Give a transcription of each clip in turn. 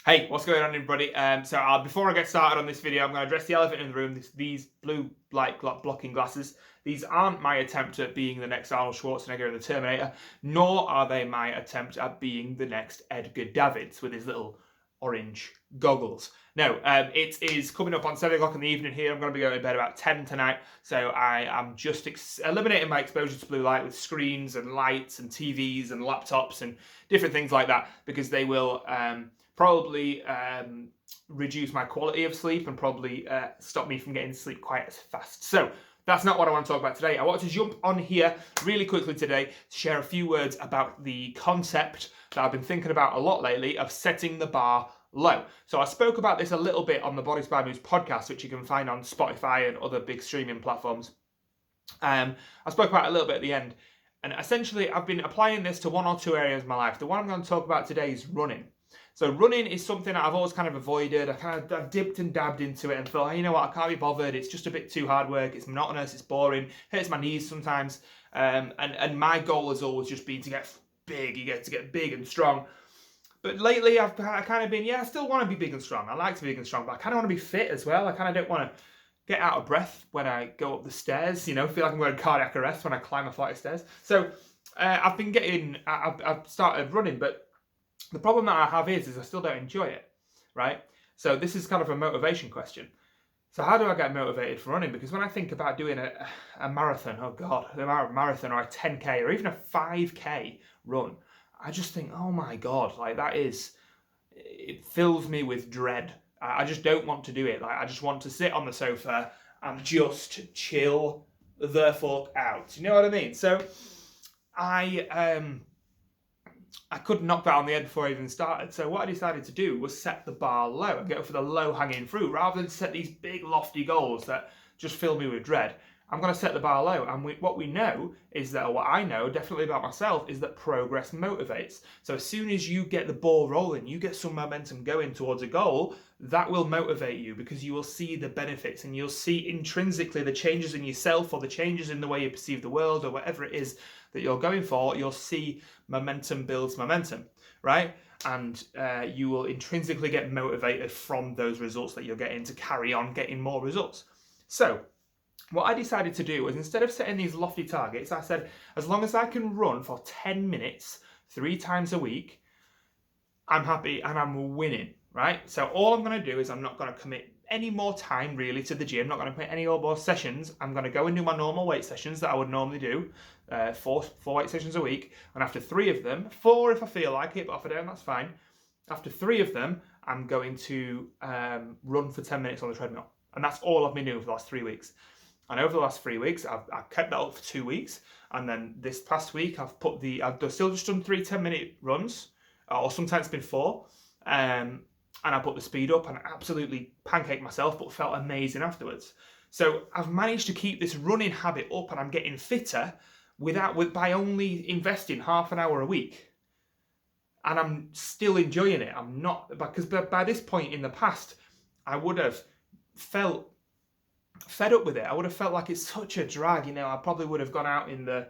Hey, what's going on, everybody? Before I get started on this video, I'm going to address the elephant in the room. These blue light blocking glasses. These aren't my attempt at being the next Arnold Schwarzenegger in the Terminator, nor are they my attempt at being the next Edgar Davids with his little orange goggles. No, it is coming up on 7 o'clock in the evening here. I'm going to be going to bed about 10 tonight, so I am just eliminating my exposure to blue light with screens and lights and TVs and laptops and different things like that, because they will probably reduce my quality of sleep and probably stop me from getting to sleep quite as fast. So that's not what I want to talk about today. I want to jump on here really quickly today to share a few words about the concept that I've been thinking about a lot lately of setting the bar low. So I spoke about this a little bit on the Bodies by Moves podcast, which you can find on Spotify and other big streaming platforms. I spoke about it a little bit at the end. And essentially, I've been applying this to one or two areas of my life. The one I'm going to talk about today is running. So running is something that I've always kind of avoided. I've dipped and dabbed into it and thought, you know what, I can't be bothered. It's just a bit too hard work. It's monotonous. It's boring. Hurts my knees sometimes. And my goal has always just been to get big. You get to get big and strong. But lately, I've kind of been, I still want to be big and strong. I like to be big and strong, but I kind of want to be fit as well. I kind of don't want to get out of breath when I go up the stairs. Feel like I'm going to cardiac arrest when I climb a flight of stairs. So I've started running, but the problem that I have is I still don't enjoy it, right? So this is kind of a motivation question. So how do I get motivated for running? Because when I think about doing a marathon, oh God, a marathon or a 10K or even a 5K run, I just think, oh my God, it fills me with dread. I just don't want to do it. I just want to sit on the sofa and just chill the fuck out. You know what I mean? So I couldn't knock that on the head before I even started. So what I decided to do was set the bar low and go for the low-hanging fruit rather than set these big lofty goals that just fill me with dread. I'm going to set the bar low, and what we know is that, or what I know definitely about myself, is that progress motivates. So as soon as you get the ball rolling, you get some momentum going towards a goal, that will motivate you because you will see the benefits and you'll see intrinsically the changes in yourself or the changes in the way you perceive the world or whatever it is that you're going for. You'll see momentum builds momentum, right? And you will intrinsically get motivated from those results that you're getting to carry on getting more results. So what I decided to do was, instead of setting these lofty targets, I said, as long as I can run for 10 minutes 3 times a week, I'm happy and I'm winning, right? So all I'm going to do is I'm not going to commit any more time really to the gym. I'm not going to commit any more sessions. I'm going to go and do my normal weight sessions that I would normally do, 4 weight sessions a week. And after 3 of them, 4 if I feel like it, but if I don't, that's fine. After 3 of them, I'm going to run for 10 minutes on the treadmill. And that's all I've been doing for the last 3 weeks. And over the last 3 weeks, I've kept that up for 2 weeks. And then this past week, I've still just done 3 10-minute runs, or sometimes it's been 4. And I put the speed up and absolutely pancaked myself, but felt amazing afterwards. So I've managed to keep this running habit up, and I'm getting fitter by only investing half an hour a week. And I'm still enjoying it. I'm not, because by this point in the past, I would have felt fed up with it. I would have felt like it's such a drag. I probably would have gone out in the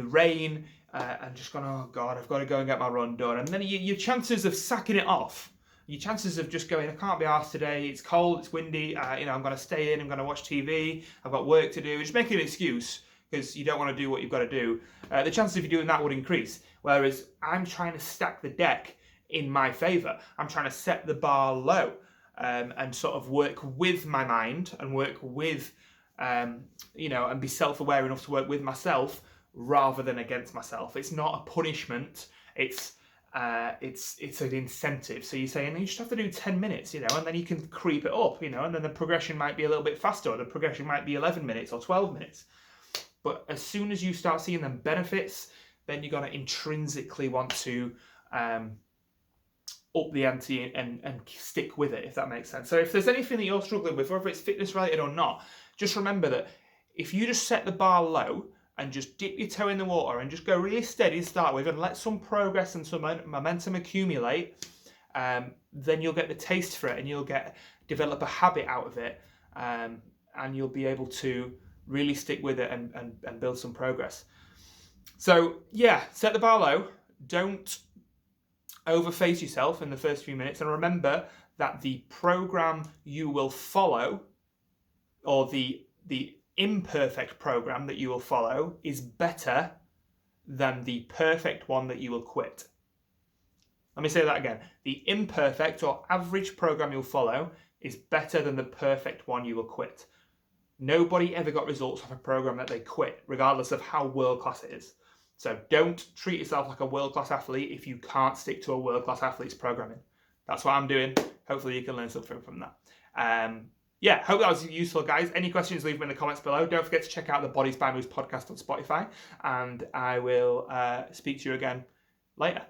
rain and just gone, oh God, I've got to go and get my run done. And then your chances of sacking it off, your chances of just going, I can't be arsed today, it's cold, it's windy, I'm going to stay in, I'm going to watch TV, I've got work to do, just making an excuse because you don't want to do what you've got to do, the chances of you doing that would increase. Whereas I'm trying to stack the deck in my favour. I'm trying to set the bar low. And sort of work with my mind and work with, and be self-aware enough to work with myself rather than against myself. It's not a punishment. It's an incentive. So you're saying you just have to do 10 minutes, and then you can creep it up, and then the progression might be a little bit faster, or the progression might be 11 minutes or 12 minutes. But as soon as you start seeing the benefits, then you're going to intrinsically want to up the ante and stick with it, if that makes sense. So if there's anything that you're struggling with, whether it's fitness related or not, just remember that if you just set the bar low and just dip your toe in the water and just go really steady to start with and let some progress and some momentum accumulate, then you'll get the taste for it and you'll develop a habit out of it, and you'll be able to really stick with it and build some progress. So yeah, set the bar low. Don't Overface yourself in the first few minutes, and remember that the program you will follow, or the imperfect program that you will follow, is better than the perfect one that you will quit. Let me say that again. The imperfect or average program you'll follow is better than the perfect one you will quit. Nobody ever got results off a program that they quit, regardless of how world-class it is. So don't treat yourself like a world-class athlete if you can't stick to a world-class athlete's programming. That's what I'm doing. Hopefully you can learn something from that. Yeah, hope that was useful, guys. Any questions, leave them in the comments below. Don't forget to check out the Bodies by Moves podcast on Spotify, and I will speak to you again later.